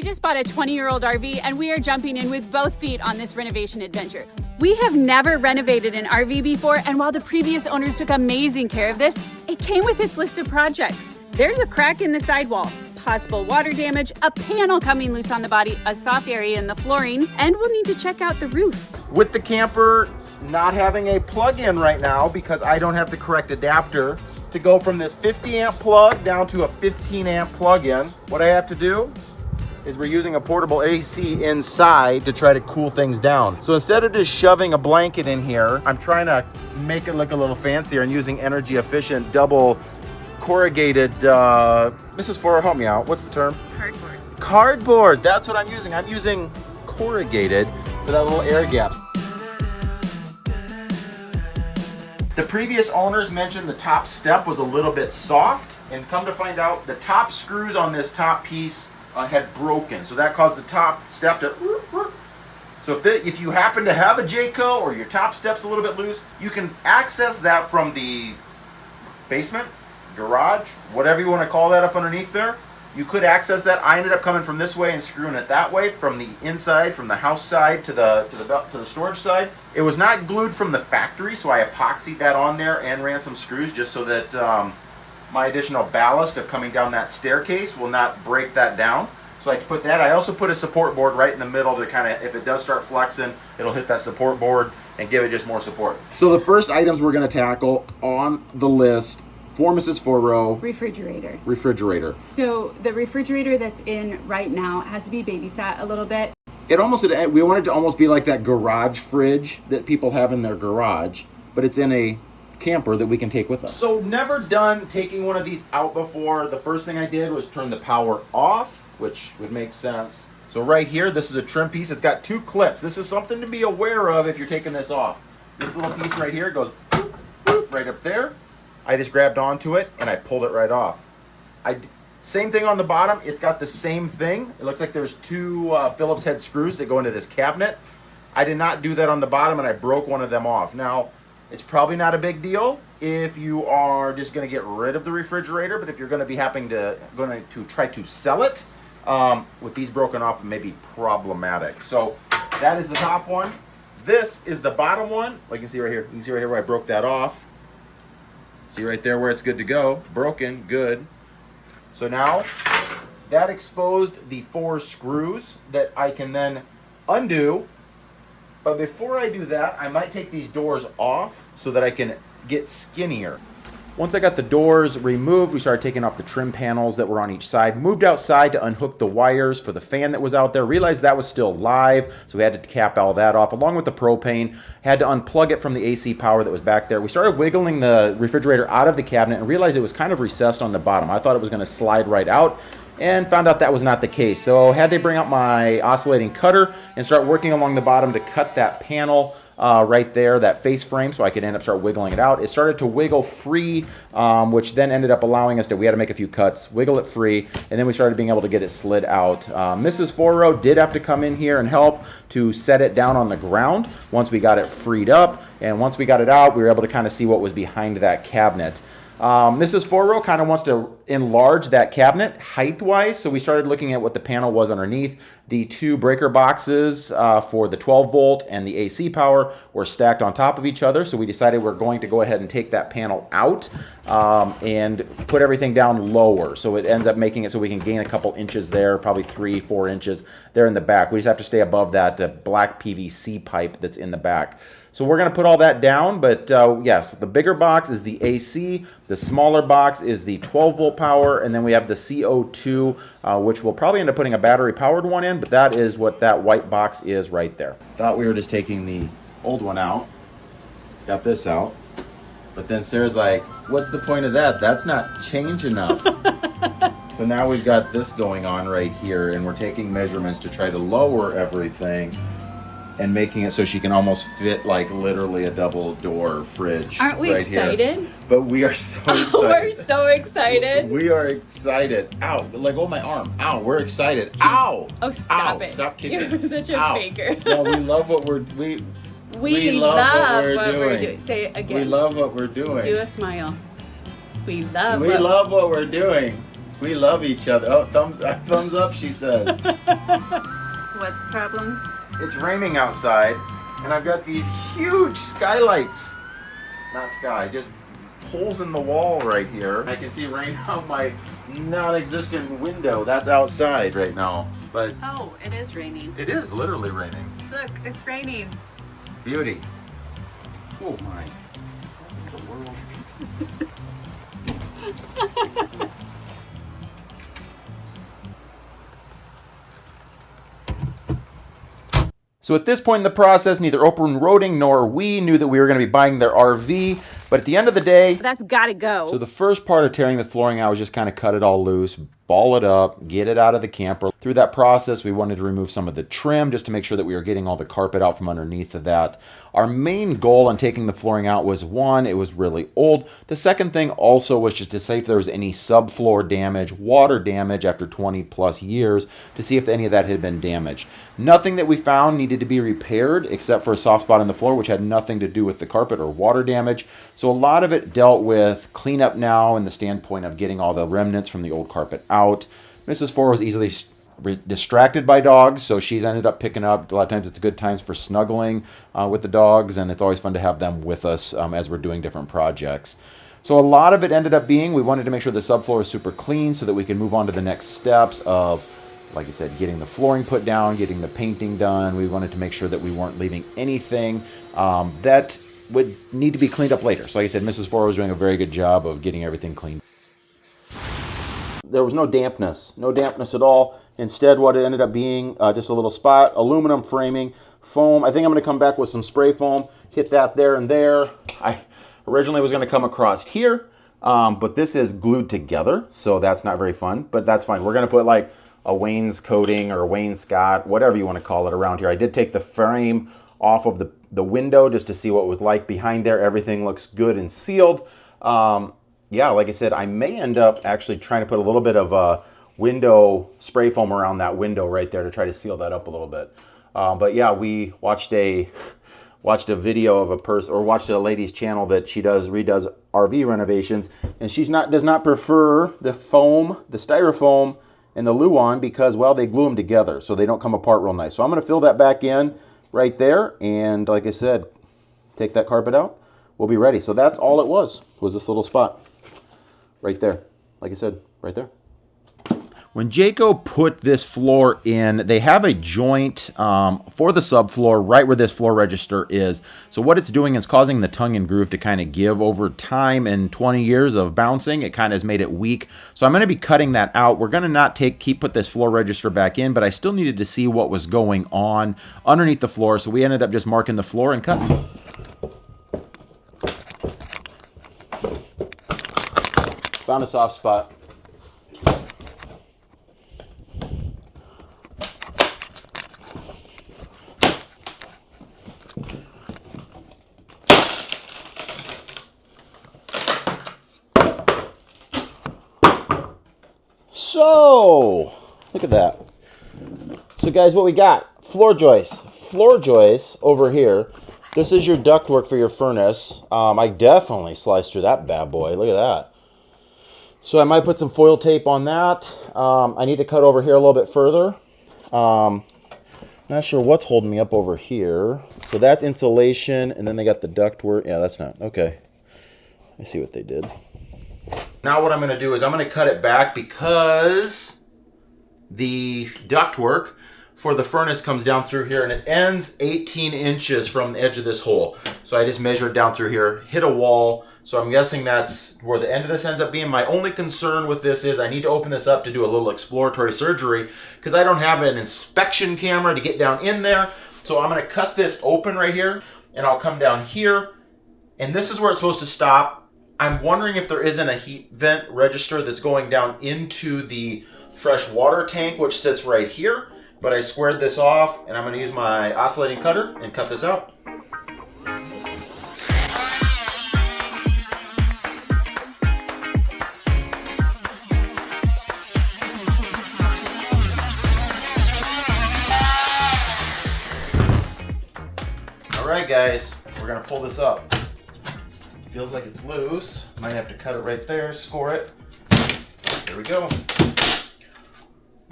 just bought a 20-year-old RV and we are jumping in with both feet on this renovation adventure. We have never renovated an RV before, and while the previous owners took amazing care of this, it came with its list of projects. There's a crack in the sidewall, possible water damage, a panel coming loose on the body, a soft area in the flooring, and we'll need to check out the roof. With the camper not having a plug-in right now because I don't have the correct adapter to go from this 50 amp plug down to a 15 amp plug-in, what I have to do is we're using a portable AC inside to try to cool things down. So instead of just shoving a blanket in here, I'm trying to make it look a little fancier and using energy efficient double corrugated, Mrs. Forer, help me out. What's the term? Cardboard. Cardboard, that's what I'm using. I'm using corrugated for that little air gap. The previous owners mentioned the top step was a little bit soft, and come to find out the top screws on this top piece had broken, so that caused the top step to. So if you happen to have a Jayco or your top step's a little bit loose, you can access that from the basement, garage, whatever you want to call that up underneath there. You could access that. I ended up coming from this way and screwing it that way from the inside, from the house side to the storage side. It was not glued from the factory, so I epoxied that on there and ran some screws just so that my additional ballast of coming down that staircase will not break that down. So I put that. I also put a support board right in the middle to kind of, if it does start flexing, it'll hit that support board and give it just more support. So the first items we're going to tackle on the list for Mrs. Forer. Refrigerator. So the refrigerator that's in right now has to be babysat a little bit. We wanted to almost be like that garage fridge that people have in their garage, but it's in a camper that we can take with us. So never done taking one of these out before. The first thing I did was turn the power off, which would make sense. So right here, this is a trim piece. It's got two clips. This is something to be aware of if you're taking this off. This little piece right here goes boop, boop, right up there. I just grabbed onto it and I pulled it right off. Same thing on the bottom. It's got the same thing. It looks like there's two Phillips head screws that go into this cabinet. I did not do that on the bottom and I broke one of them off. Now, it's probably not a big deal if you are just going to get rid of the refrigerator, but if you're going to be going to try to sell it, with these broken off, it may be problematic. So that is the top one. This is the bottom one. Like you can see right here. You can see right here where I broke that off. See right there where it's good to go. Broken, good. So now that exposed the 4 screws that I can then undo. But before I do that, I might take these doors off so that I can get skinnier. Once I got the doors removed, we started taking off the trim panels that were on each side, moved outside to unhook the wires for the fan that was out there, realized that was still live, so we had to cap all that off, along with the propane, had to unplug it from the AC power that was back there. We started wiggling the refrigerator out of the cabinet and realized it was kind of recessed on the bottom. I thought it was going to slide right out, and found out that was not the case. So had to bring out my oscillating cutter and start working along the bottom to cut that panel right there, that face frame, so I could end up start wiggling it out. It started to wiggle free, which then ended up allowing us to, we had to make a few cuts, wiggle it free, and then we started being able to get it slid out. Mrs. Forer did have to come in here and help to set it down on the ground once we got it freed up, and once we got it out, we were able to kind of see what was behind that cabinet. Mrs. Forer kind of wants to enlarge that cabinet height-wise, so we started looking at what the panel was underneath. The 2 breaker boxes for the 12-volt and the AC power were stacked on top of each other, so we decided we're going to go ahead and take that panel out and put everything down lower, so it ends up making it so we can gain a couple inches there, probably 3-4 inches there in the back. We just have to stay above that black PVC pipe that's in the back. So we're going to put all that down, but yes, the bigger box is the AC, the smaller box is the 12-volt power, and then we have the CO2, which we'll probably end up putting a battery-powered one in, but that is what that white box is right there. Thought we were just taking the old one out, got this out, but then Sarah's like, what's the point of that? That's not change enough. So now we've got this going on right here, and we're taking measurements to try to lower everything and making it so she can almost fit like literally a double door fridge. Aren't we right excited? Here. But we are so excited. We're so excited. We are excited. Ow, let go of my arm. Ow, we're excited. Ow! Oh, stop Ow, it. Stop kicking. You're such a Ow. faker. No, we love what we're, we love what we're doing. Say it again. We love what we're doing. Do a smile. We love what we're doing. We love each other. Oh, thumbs up, she says. What's the problem? It's raining outside, and I've got these huge skylights. Not sky, just holes in the wall right here. I can see rain out my non-existent window. That's outside right now. But Oh, it is raining. it is literally raining. Look, it's raining. Beauty. Oh my. The world. So at this point in the process, neither Open Roading nor we knew that we were going to be buying their RV. But at the end of the day, That's gotta go. so the first part of tearing the flooring out was just kind of cut it all loose, ball it up, get it out of the camper. Through that process, we wanted to remove some of the trim just to make sure that we were getting all the carpet out from underneath of that. Our main goal on taking the flooring out was, one, it was really old. The second thing also was just to see if there was any subfloor damage, water damage after 20 plus years, to see if any of that had been damaged. Nothing that we found needed to be repaired except for a soft spot in the floor, which had nothing to do with the carpet or water damage. So a lot of it dealt with cleanup now in the standpoint of getting all the remnants from the old carpet out. Mrs. Ford was easily distracted by dogs, so she's ended up picking up. A lot of times it's good times for snuggling with the dogs, and it's always fun to have them with us as we're doing different projects. So a lot of it ended up being, we wanted to make sure the subfloor is super clean so that we can move on to the next steps of, like I said, getting the flooring put down, getting the painting done. We wanted to make sure that we weren't leaving anything that would need to be cleaned up later. So like I said, Mrs. Ford was doing a very good job of getting everything cleaned. There was no dampness at all. Instead, what it ended up being, just a little spot, aluminum framing, foam. I think I'm going to come back with some spray foam, hit that there and there. I originally was going to come across here, but this is glued together, so that's not very fun, but that's fine. We're going to put like a wainscoting or a wainscot, whatever you want to call it around here. I did take the frame off of the window just to see what it was like behind there. Everything looks good and sealed. Yeah, like I said, I may end up actually trying to put a little bit of a window spray foam around that window right there to try to seal that up a little bit. But yeah, we watched a video of a person, or watched a lady's channel that she redoes RV renovations, and does not prefer the foam, the styrofoam, and the Luan because, well, they glue them together so they don't come apart real nice. So I'm going to fill that back in right there, and like I said, take that carpet out. We'll be ready. So that's all it was this little spot right there. Like I said, right there. When Jayco put this floor in, they have a joint for the subfloor right where this floor register is. So what it's doing is causing the tongue and groove to kind of give over time, and 20 years of bouncing, it kind of has made it weak. So I'm going to be cutting that out. We're going to not put this floor register back in, but I still needed to see what was going on underneath the floor. So we ended up just marking the floor and cutting. Found a soft spot. So, look at that. So guys, what we got? Floor joists. Floor joists over here. This is your ductwork for your furnace. I definitely sliced through that bad boy. Look at that. So I might put some foil tape on that. I need to cut over here a little bit further. Not sure what's holding me up over here. So that's insulation, and then they got the ductwork. Yeah, that's not. Okay. I see what they did. Now what I'm going to do is I'm going to cut it back because the ductwork for the furnace comes down through here, and it ends 18 inches from the edge of this hole. So I just measured down through here, hit a wall. So I'm guessing that's where the end of this ends up being. My only concern with this is I need to open this up to do a little exploratory surgery because I don't have an inspection camera to get down in there. So I'm going to cut this open right here, and I'll come down here, and this is where it's supposed to stop. I'm wondering if there isn't a heat vent register that's going down into the fresh water tank, which sits right here. But I squared this off, and I'm going to use my oscillating cutter and cut this out. All right, guys, we're going to pull this up. Feels like it's loose. Might have to cut it right there, score it. There we go.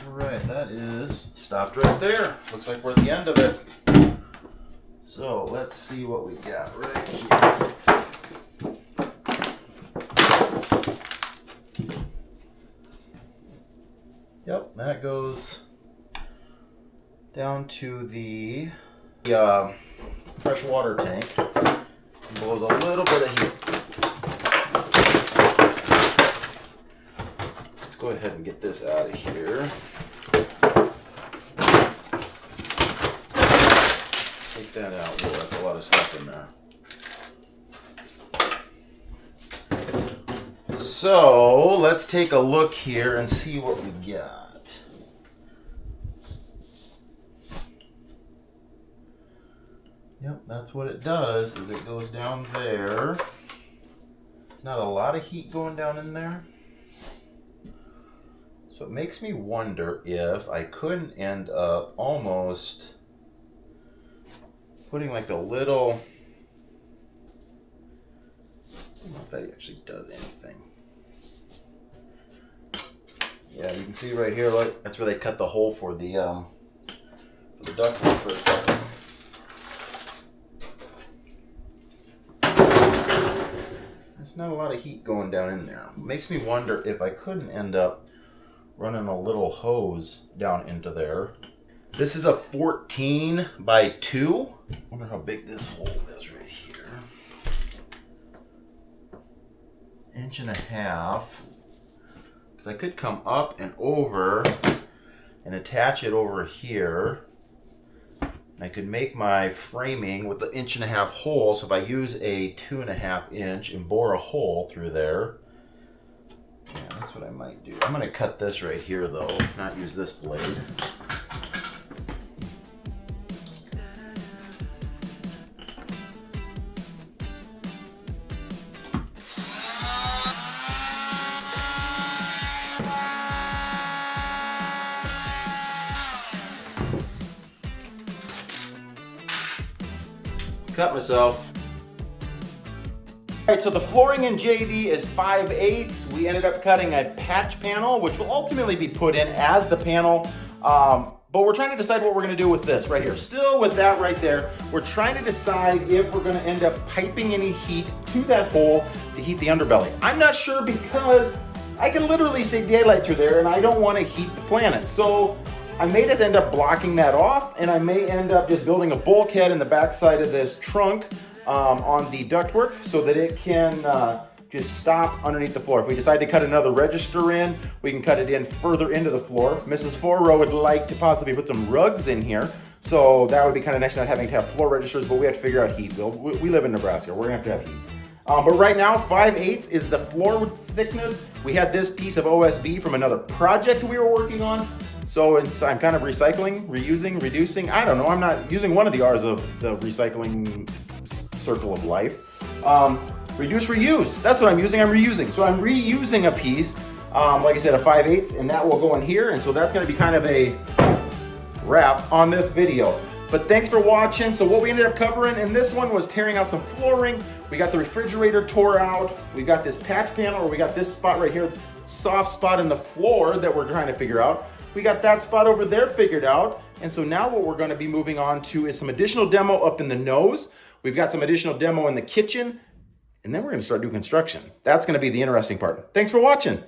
All right, that is stopped right there. Looks like we're at the end of it. So let's see what we got right here. Yep, that goes down to the fresh water tank. Blows a little bit of heat. Let's go ahead and get this out of here. Take that out. Whoa, that's a lot of stuff in there. So let's take a look here and see what we got. Yep, that's what it does, is it goes down there. It's not a lot of heat going down in there. So it makes me wonder if I couldn't end up almost putting like a little, I don't know if that actually does anything. Yeah, you can see right here, like that's where they cut the hole for the ductwork for the There's not a lot of heat going down in there. Makes me wonder if I couldn't end up running a little hose down into there. This is a 14 by 2. I wonder how big this hole is right here. 1.5 inches. Because I could come up and over and attach it over here. And I could make my framing with the 1.5 inch hole. So if I use a 2.5 inch and bore a hole through there, yeah, that's what I might do. I'm going to cut this right here though, not use this blade. Cut myself. All right, so the flooring in JD is 5/8. We ended up cutting a patch panel, which will ultimately be put in as the panel. But we're trying to decide what we're gonna do with this right here. Still with that right there, we're trying to decide if we're gonna end up piping any heat to that hole to heat the underbelly. I'm not sure because I can literally see daylight through there and I don't wanna heat the planet. So I may just end up blocking that off, and I may end up just building a bulkhead in the backside of this trunk on the ductwork so that it can just stop underneath the floor. If we decide to cut another register in, we can cut it in further into the floor. Mrs. Forrow would like to possibly put some rugs in here, so that would be kind of nice not having to have floor registers, but we have to figure out heat. We live in Nebraska, we're gonna have to have heat. But right now, 5/8 is the floor thickness. We had this piece of OSB from another project we were working on. So I'm kind of recycling, reusing, reducing. I don't know, I'm not using one of the R's of the recycling circle of life. Reduce, reuse, that's what I'm using, I'm reusing. So I'm reusing a piece, like I said, a 5/8, and that will go in here. And so that's gonna be kind of a wrap on this video. But thanks for watching. So what we ended up covering in this one was tearing out some flooring. We got the refrigerator tore out. We got this patch panel, or we got this spot right here, soft spot in the floor that we're trying to figure out. We got that spot over there figured out. And so now what we're gonna be moving on to is some additional demo up in the nose. We've got some additional demo in the kitchen, and then we're gonna start doing construction. That's gonna be the interesting part. Thanks for watching.